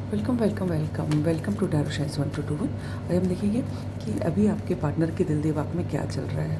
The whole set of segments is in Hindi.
Welcome welcome welcome welcome to tarot shines 1221। और हम देखेंगे कि अभी आपके पार्टनर के दिल दिमाग में क्या चल रहा है।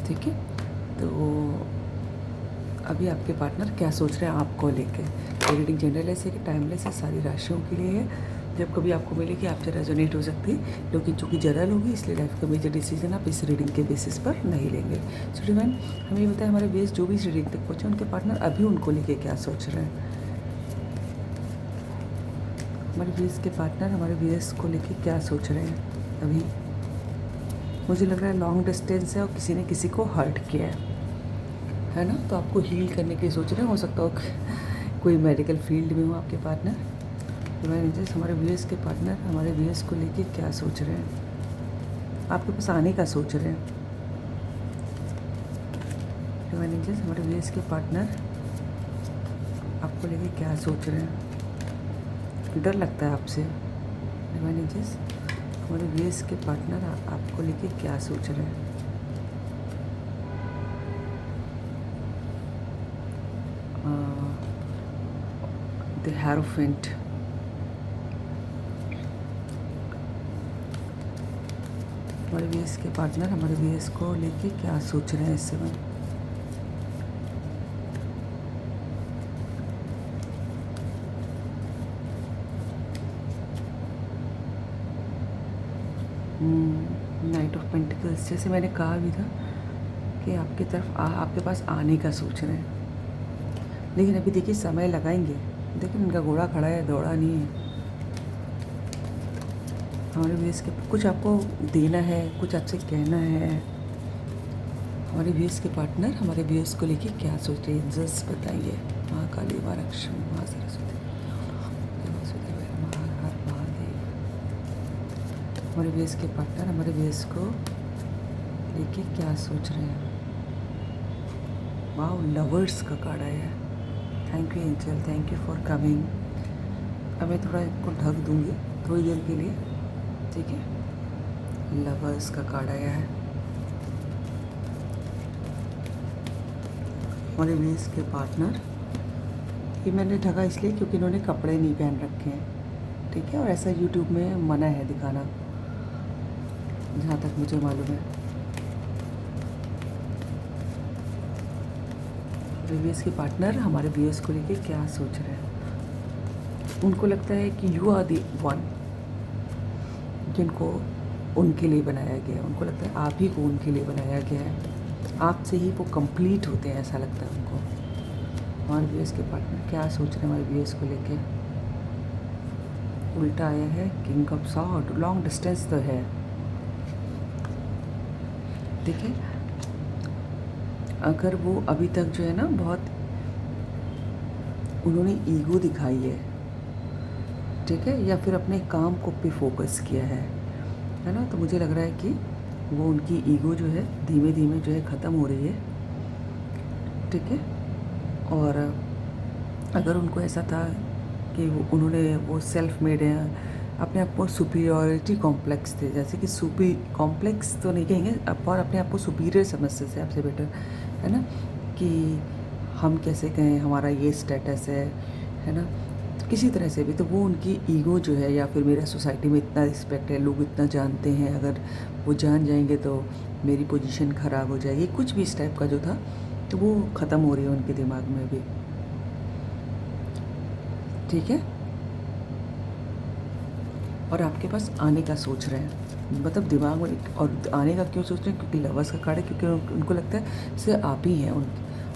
ठीक है, तो अभी आपके पार्टनर क्या सोच रहे हैं आपको लेके। ये रीडिंग जनरल ऐसे कि टाइमलेस है, सारी राशियों के लिए है। जब कभी आपको मिले कि आपसे रेजोनेट हो सकती है, लेकिन चूँकि जनरल होगी इसलिए लाइफ का मेजर डिसीजन आप इस रीडिंग के बेसिस पर नहीं लेंगे। सो डिवाइन हमें ये बताया हमारे बेस जो भी इस रीडिंग तक पहुँचे उनके पार्टनर अभी उनको लेके क्या सोच रहे हैं। हमारे व्यूअर्स के पार्टनर हमारे व्यूअर्स को लेके क्या सोच रहे हैं अभी। मुझे लग रहा है लॉन्ग डिस्टेंस है और किसी ने किसी को हर्ट किया है ना, तो आपको हील करने के सोच रहे हैं। हो सकता हो कोई मेडिकल फील्ड में हो आपके पार्टनर। डिवाइन एंजल्स हमारे व्यूअर्स के पार्टनर हमारे व्यूअर्स को लेके क्या सोच रहे हैं, आपके पास आने का सोच रहे हैं। डिवाइन एंजल्स हमारे व्यूअर्स के पार्टनर आपको लेके क्या सोच रहे हैं। डर लगता है आपसे। डिवाइन एंजल्स हमारे व्यूअर्स के पार्टनर आपको लेके क्या सोच रहे हैं। द हेरोफेंट हमारे व्यूअर्स के पार्टनर हमारे व्यूअर्स को लेके क्या सोच रहे हैं इस समय। नाइट ऑफ पेंटिकल्स, जैसे मैंने कहा भी था कि आपकी तरफ आपके पास आने का सोच रहे हैं, लेकिन अभी देखिए समय लगाएंगे। देखिए उनका घोड़ा खड़ा है, दौड़ा नहीं है। हमारे व्यूअर्स के कुछ आपको देना है, कुछ आपसे कहना है। हमारे व्यूअर्स के पार्टनर हमारे व्यूअर्स को लेके क्या सोच रहे हैं, जस्ट बताइए। माँ काली, माँ लक्ष्मी, माँ सरस्वती, हमारे व्यूअर्स के पार्टनर हमारे व्यूअर्स को लेके क्या सोच रहे हैं। वाओ, लवर्स का कार्ड आया है। Thank you angel, thank you for coming. अब मैं थोड़ा इनको ढक दूंगी थोड़ी देर के लिए, ठीक है। लवर्स का कार्ड आया है। हमारे व्यूअर्स के पार्टनर, ये मैंने ढका इसलिए क्योंकि इन्होंने कपड़े नहीं पहन रखे हैं, ठीक है। और ऐसा यूट्यूब में मना है दिखाना, जहाँ तक मुझे मालूम है। व्यूअर्स के पार्टनर हमारे व्यूअर्स को लेके क्या सोच रहे हैं। उनको लगता है कि यू आर द वन जिनको उनके लिए बनाया गया है। उनको लगता है आप ही को उनके लिए बनाया गया है, आपसे ही वो कंप्लीट होते हैं, ऐसा लगता है उनको। हमारे व्यूअर्स के पार्टनर क्या सोच रहे हैं हमारे व्यूअर्स को लेके। उल्टा आया है king of sword, long distance तो है। देखिए अगर वो अभी तक जो है ना बहुत उन्होंने ईगो दिखाई है, ठीक है, या फिर अपने काम को पे फोकस किया है ना, तो मुझे लग रहा है कि वो उनकी ईगो जो है धीमे धीमे जो है ख़त्म हो रही है, ठीक है। और अगर उनको ऐसा था कि उन्होंने वो सेल्फ मेड है, अपने आप को सुपीरियरिटी कॉम्प्लेक्स थे, जैसे कि सुपी कॉम्प्लेक्स तो नहीं कहेंगे और अपने आप को सुपीरियर समझते थे आपसे बेटर, है ना, कि हम कैसे कहें हमारा ये स्टेटस है ना, किसी तरह से भी। तो वो उनकी ईगो जो है, या फिर मेरा सोसाइटी में इतना रिस्पेक्ट है, लोग इतना जानते हैं, अगर वो जान जाएंगे तो मेरी पोजीशन ख़राब हो जाएगी, कुछ भी इस टाइप का जो था, तो वो ख़त्म हो रही है उनके दिमाग में भी, ठीक है। और आपके पास आने का सोच रहे हैं, मतलब दिमाग में। और आने का क्यों सोच रहे हैं, क्योंकि लवर्स का कार्ड है, क्योंकि उनको लगता है सिर्फ आप ही हैं,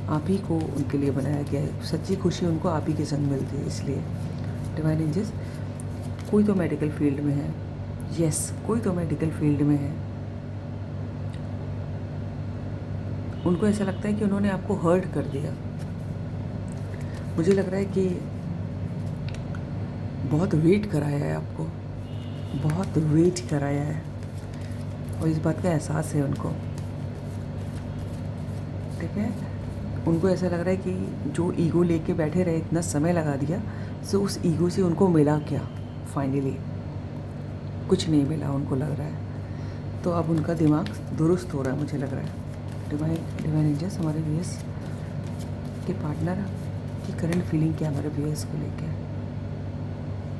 आप ही को उनके लिए बनाया गया है। सच्ची खुशी उनको आप ही के संग मिलती है, इसलिए। डिवाइन एंजल्स, कोई तो मेडिकल फील्ड में है, यस, कोई तो मेडिकल फील्ड में है। उनको ऐसा लगता है कि उन्होंने आपको हर्ट कर दिया। मुझे लग रहा है कि बहुत वेट कराया है आपको, बहुत वेट कराया है, और इस बात का एहसास है उनको, ठीक है। उनको ऐसा लग रहा है कि जो ईगो लेके बैठे रहे, इतना समय लगा दिया, सो उस ईगो से उनको मिला क्या, फाइनली कुछ नहीं मिला उनको लग रहा है। तो अब उनका दिमाग दुरुस्त हो रहा है, मुझे लग रहा है। डिवाइन एंजल्स हमारे व्यूअर्स के पार्टनर की करंट फीलिंग क्या हमारे व्यूअर्स को लेकर।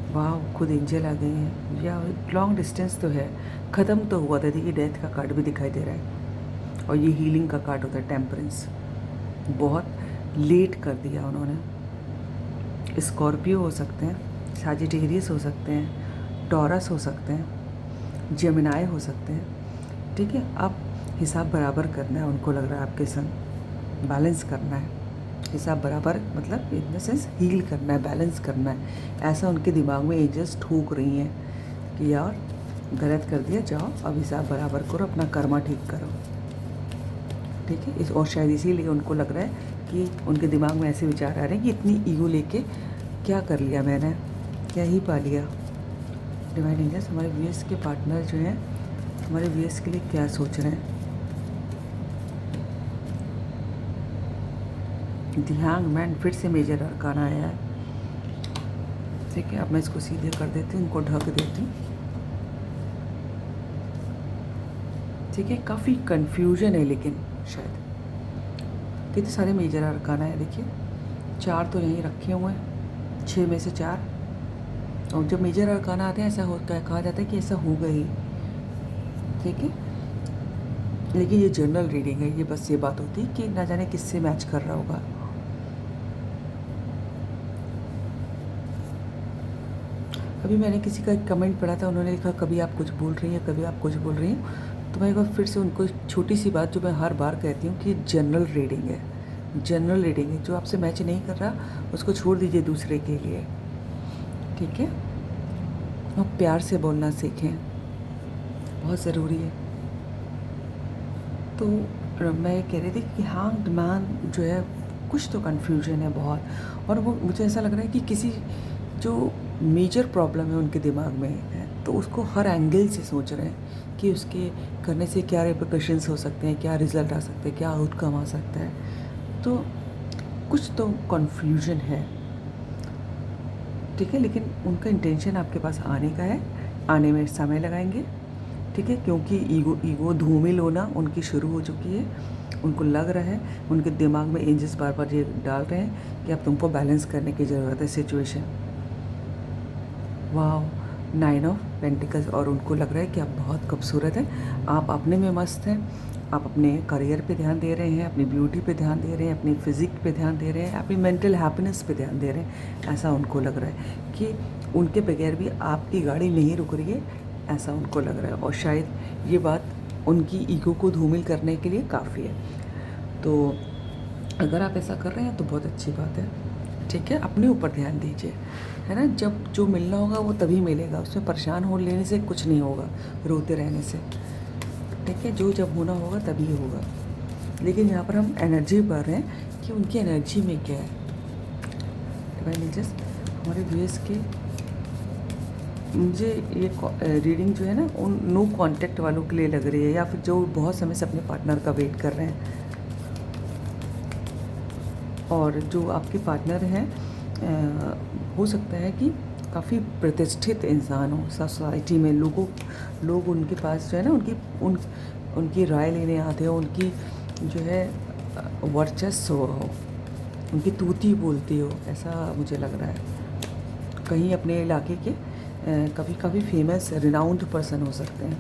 वाह, खुद एंजल आ गई हैं। या लॉन्ग डिस्टेंस तो है, ख़त्म तो हुआ था। देखिए डेथ का कार्ड भी दिखाई दे रहा है, और ये हीलिंग का कार्ड होता है, टेम्परेंस। बहुत लेट कर दिया उन्होंने। स्कॉर्पियो हो सकते हैं, साजिटेरियस हो सकते हैं, टॉरस हो सकते हैं, जेमिनाई हो सकते हैं। ठीक है, अब हिसाब बराबर करना है, उनको लग रहा है आपके संग बैलेंस करना है। हिसाब बराबर मतलब इन द सेंस हील करना है, बैलेंस करना है। ऐसा उनके दिमाग में एजेस ठूक रही हैं कि यार गलत कर दिया, जाओ अब हिसाब बराबर करो, अपना कर्मा ठीक करो। ठीक है, इस और शायद इसीलिए उनको लग रहा है कि उनके दिमाग में ऐसे विचार आ रहे हैं कि इतनी ईगो लेके क्या कर लिया मैंने, क्या ही पा लिया। डिवाइन एंजल्स, हमारे वीएस के पार्टनर जो हैं हमारे वीएस के लिए क्या सोच रहे हैं। द हैंगमैन फिर से मेजर अरकाना आया है। ठीक है, अब मैं इसको सीधे कर देती हूँ, इनको ढक देती हूँ। ठीक है, काफ़ी कन्फ्यूजन है, लेकिन शायद कितने सारे मेजर अरकाना है। देखिए 4 तो यहीं रखे हुए हैं, 6 में से 4। और जब मेजर अरकाना आते हैं ऐसा होता है, कहा जाता है कि ऐसा होगा ही। ठीक है, लेकिन ये जनरल रीडिंग है, ये बस ये बात होती है कि ना जाने किससे मैच कर रहा होगा। अभी मैंने किसी का एक कमेंट पढ़ा था, उन्होंने लिखा कभी आप कुछ बोल रही हैं, कभी आप कुछ बोल रही हैं। तो मैं एक बार फिर से उनको छोटी सी बात जो मैं हर बार कहती हूँ कि जनरल रीडिंग है, जनरल रीडिंग है। जो आपसे मैच नहीं कर रहा उसको छोड़ दीजिए दूसरे के लिए। ठीक है, और प्यार से बोलना सीखें, बहुत ज़रूरी है। तो मैं कह रही थी कि हाँ मैन जो है कुछ तो कन्फ्यूजन है बहुत, और वो मुझे ऐसा लग रहा है कि किसी जो मेजर प्रॉब्लम है उनके दिमाग में है, तो उसको हर एंगल से सोच रहे हैं कि उसके करने से क्या रिपरकशंस हो सकते हैं, क्या रिज़ल्ट आ सकते हैं, क्या आउटकम आ सकता है। तो कुछ तो कन्फ्यूजन है। ठीक है, लेकिन उनका इंटेंशन आपके पास आने का है, आने में समय लगाएंगे। ठीक है, क्योंकि ईगो धूमिल होना उनकी शुरू हो चुकी है। उनको लग रहा है, उनके दिमाग में एंजल्स बार बार ये डाल रहे हैं कि अब तुमको बैलेंस करने की ज़रूरत है सिचुएशन। वाह, 9 ऑफ पेंटिकल्स, और उनको लग रहा है कि आप बहुत खूबसूरत हैं, आप अपने में मस्त हैं, आप अपने करियर पे ध्यान दे रहे हैं, अपनी ब्यूटी पे ध्यान दे रहे हैं, अपनी फिज़िक पे ध्यान दे रहे हैं, अपनी मेंटल हैप्पीनेस पे ध्यान दे रहे हैं। ऐसा उनको लग रहा है कि उनके बगैर भी आपकी गाड़ी नहीं रुक रही है, ऐसा उनको लग रहा है। और शायद ये बात उनकी ईगो को धूमिल करने के लिए काफ़ी है। तो अगर आप ऐसा कर रहे हैं तो बहुत अच्छी बात है। ठीक है, अपने ऊपर ध्यान दीजिए, है ना। जब जो मिलना होगा वो तभी मिलेगा, उसमें परेशान हो लेने से कुछ नहीं होगा, रोते रहने से। ठीक है, जो जब होना होगा तभी होगा। लेकिन यहाँ पर हम एनर्जी पढ़ रहे हैं कि उनकी एनर्जी में क्या है। डिवाइन एंजल्स, हमारे व्यूअर्स के, मुझे ये रीडिंग जो है ना उन नो कांटेक्ट वालों के लिए लग रही है, या फिर जो बहुत समय से अपने पार्टनर का वेट कर रहे हैं। और जो आपके पार्टनर हैं हो सकता है कि काफ़ी प्रतिष्ठित इंसान हो सोसाइटी में, लोग उनके पास जो है ना उनकी राय लेने आते हो, उनकी जो है वर्चस्व हो, उनकी तूती बोलती हो, ऐसा मुझे लग रहा है। कहीं अपने इलाके के कभी काफ़ी फेमस रिनाउंड पर्सन हो सकते हैं।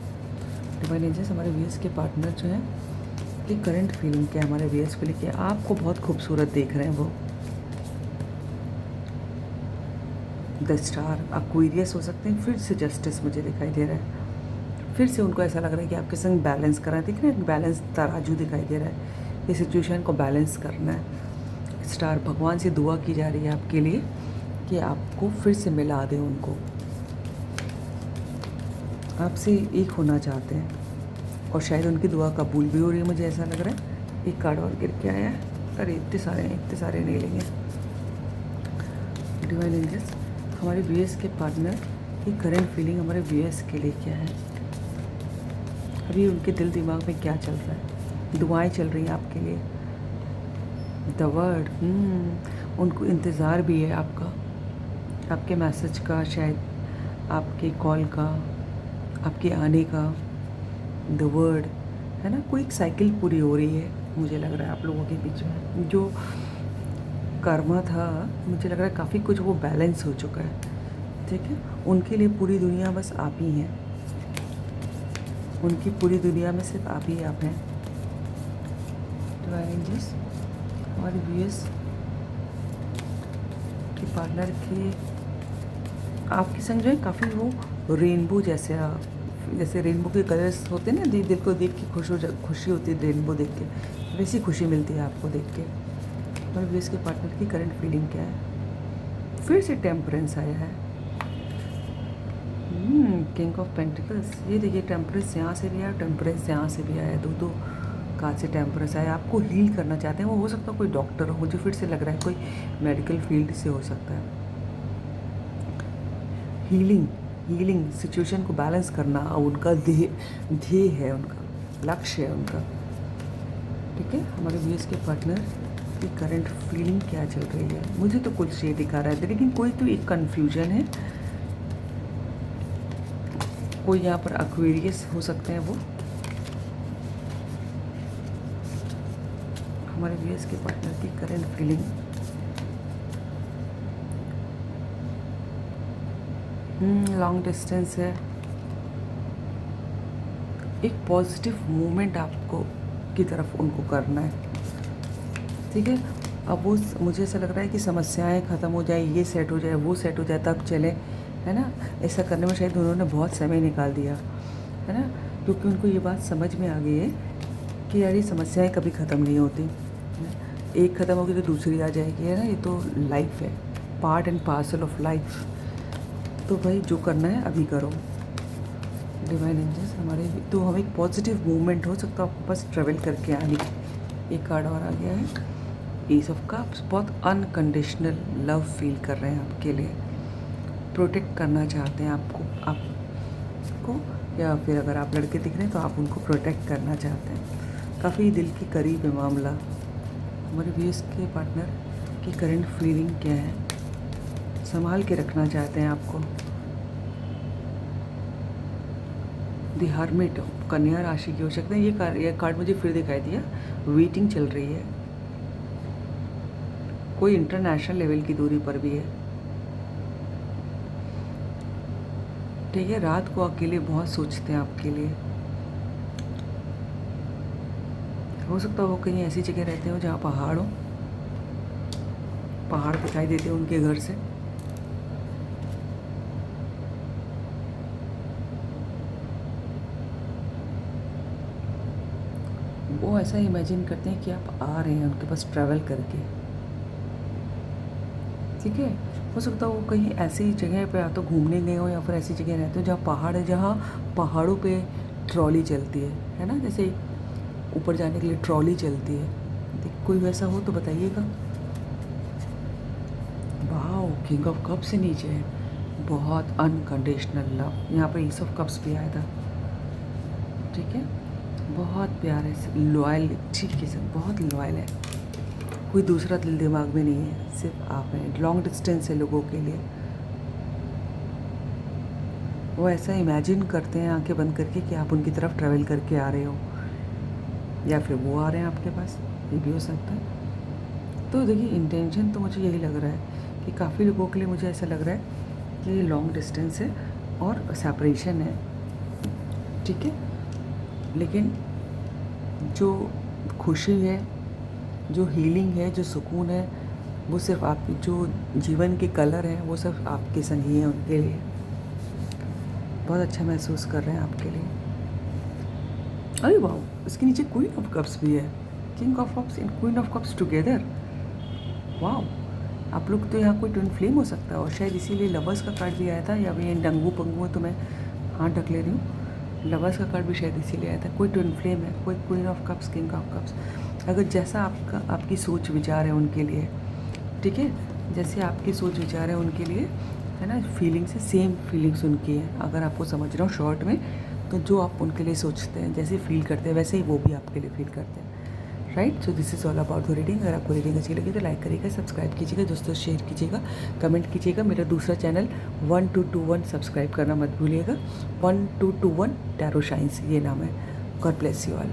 डिवाइन एंजल्स, हमारे वीएस के पार्टनर जो हैं कि करंट फीलिंग क्या है हमारे वीएस को लेके, आपको बहुत खूबसूरत देख रहे हैं वो। द स्टार, एक्वेरियस हो सकते हैं, फिर से जस्टिस मुझे दिखाई दे रहा है। फिर से उनको ऐसा लग रहा है कि आपके संग बैलेंस कर रहे हैं। देख रहे हैं, बैलेंस तराजू दिखाई दे रहा है, ये सिचुएशन को बैलेंस करना है। स्टार, भगवान से दुआ की जा रही है आपके लिए कि आपको फिर से मिला दें उनको, आपसे एक होना चाहते हैं, और शायद उनकी दुआ कबूल भी हो रही है, मुझे ऐसा लग रहा है। एक कार्ड और गिर के आया है, अरे इतने सारे नहीं लेंगे। डिवाइन एंजल्स, हमारे वीएस के पार्टनर की करंट फीलिंग हमारे वीएस के लिए क्या है, अभी उनके दिल दिमाग में क्या चल रहा है, दुआएं चल रही हैं आपके लिए। द वर्ड, उनको इंतज़ार भी है आपका, आपके मैसेज का, शायद आपके कॉल का, आपके आने का। द वर्ड, है ना, कोई एक साइकिल पूरी हो रही है मुझे लग रहा है आप लोगों के बीच में। जो कर्मा था मुझे लग रहा है काफ़ी कुछ वो बैलेंस हो चुका है। ठीक है, उनके लिए पूरी दुनिया बस आप ही हैं, उनकी पूरी दुनिया में सिर्फ आप ही आप हैं। डिवाइन एंजल्स हमारे व्यूअर्स के पार्टनर के आपके संग जो है काफ़ी वो रेनबो जैसे रेनबो के कलर्स होते हैं ना, दिल को देख के खुशी होती है, रेनबो देख के वैसी खुशी मिलती है आपको देख के। हमारे व्यूअर्स के पार्टनर की करंट फीलिंग क्या है? फिर से टेम्परेंस आया है। किंग ऑफ पेंटिकल्स, ये देखिए टेम्परेंस यहाँ से भी आया, टेम्परेंस यहाँ से भी आया, दो कार्ड से टेम्परेंस आया। आपको हील करना चाहते हैं, वो हो सकता है कोई डॉक्टर हो, मुझे फिर से लग रहा है कोई मेडिकल फील्ड से हो सकता है। हीलिंग सिचुएशन को बैलेंस करना उनका ध्येय है, उनका लक्ष्य है उनका। ठीक है, हमारे व्यूअर्स के पार्टनर की करंट फीलिंग क्या चल रही है? मुझे तो कुछ ये दिखा रहा है, लेकिन कोई तो एक कन्फ्यूजन है, कोई यहाँ पर एक्वेरियस हो सकते हैं वो। हमारे व्यूअर्स के पार्टनर की करंट फीलिंग लॉन्ग डिस्टेंस है, एक पॉजिटिव मूवमेंट आपको की तरफ उनको करना है। ठीक है, अब वो मुझे ऐसा लग रहा है कि समस्याएं ख़त्म हो जाए, ये सेट हो जाए, वो सेट हो जाए, तब चले, है ना। ऐसा करने में शायद उन्होंने बहुत समय निकाल दिया, है ना, क्योंकि उनको ये बात समझ में आ गई है कि यार ये समस्याएं कभी ख़त्म नहीं होती, एक ख़त्म होगी तो दूसरी आ जाएगी, है ना। ये तो लाइफ है, part and parcel of life. तो भाई जो करना है अभी करो। डिवाइन एंजल्स हमारे तो हम एक पॉजिटिव मूवमेंट हो सकता है आपके पास ट्रेवल करके आने की। एक कार्ड और आ गया है, एस ऑफ कप्स, बहुत अनकंडीशनल लव फील कर रहे हैं आपके लिए, प्रोटेक्ट करना चाहते हैं आपको, या फिर अगर आप लड़के दिख रहे हैं तो आप उनको प्रोटेक्ट करना चाहते हैं, काफ़ी दिल के करीब है मामला। हमारे व्यूअर्स के पार्टनर की करंट फीलिंग क्या है? संभाल के रखना चाहते हैं आपको। द हर्मिट, कन्या राशि की हो सकते हैं। ये कार्ड मुझे फिर दिखाई दिया, वेटिंग चल रही है, कोई इंटरनेशनल लेवल की दूरी पर भी है। ठीक है, रात को अकेले बहुत सोचते हैं आपके लिए, हो सकता है वो कहीं ऐसी जगह रहते हो जहाँ पहाड़ दिखाई देते हैं उनके घर से। वो ऐसा इमेजिन करते हैं कि आप आ रहे हैं उनके पास ट्रैवल करके। ठीक है, हो सकता है वो कहीं ऐसी जगह पे या तो घूमने गए हो, या फिर ऐसी जगह रहते हो जहाँ पहाड़ है, जहाँ पहाड़ों पे ट्रॉली चलती है ना, जैसे ऊपर जाने के लिए ट्रॉली चलती है। कोई वैसा हो तो बताइएगा। वाओ, किंग ऑफ कप्स से नीचे है, बहुत अनकंडीशनल लव। यहाँ पर एस ऑफ कप्स भी आया था। ठीक है, बहुत प्यार है, लॉयल, ठीक है सर, बहुत लॉयल है, कोई दूसरा दिल दिमाग में नहीं है, सिर्फ आप हैं। लॉन्ग डिस्टेंस है लोगों के लिए, वो ऐसा इमेजिन करते हैं आंखें बंद करके कि आप उनकी तरफ ट्रैवल करके आ रहे हो, या फिर वो आ रहे हैं आपके पास, ये भी हो सकता है। तो देखिए इंटेंशन तो मुझे यही लग रहा है कि काफ़ी लोगों के लिए मुझे ऐसा लग रहा है कि ये लॉन्ग डिस्टेंस है और सेपरेशन है। ठीक है, लेकिन जो खुशी है, जो हीलिंग है, जो सुकून है, वो सिर्फ आप, जो जीवन के कलर हैं वो सिर्फ आपके संग ही हैं उनके लिए। बहुत अच्छा महसूस कर रहे हैं आपके लिए। अरे वाह, इसके नीचे क्वीन ऑफ कप्स भी है, king of cups and queen of cups together. वाह, आप लोग तो यहाँ कोई ट्विन फ्लेम हो सकता है, और शायद इसीलिए लवर्स का कार्ड भी आया था, या ये डंगू पंगू है तो मैं हाथ ढक ले रही हूँ। लवर्स का कार्ड भी शायद इसीलिए आया था, कोई ट्विन फ्लेम है, कोई queen of cups, king of cups. अगर जैसा आपकी सोच विचार है उनके लिए, ठीक है, जैसे आपकी सोच विचार है उनके लिए, है ना, फीलिंग से सेम फीलिंग्स उनकी है। अगर आपको समझ रहा हूँ शॉर्ट में, तो जो आप उनके लिए सोचते हैं, जैसे फील करते हैं, वैसे ही वो भी आपके लिए फील करते हैं। Right, so this is all about the reading. अगर आपको रीडिंग अच्छी लगी तो लाइक करिएगा, सब्सक्राइब कीजिएगा, दोस्तों शेयर कीजिएगा, कमेंट कीजिएगा। मेरा दूसरा चैनल 1221 सब्सक्राइब करना मत भूलिएगा। 1221 टैरो शाइन्स, ये नाम है। God bless you all.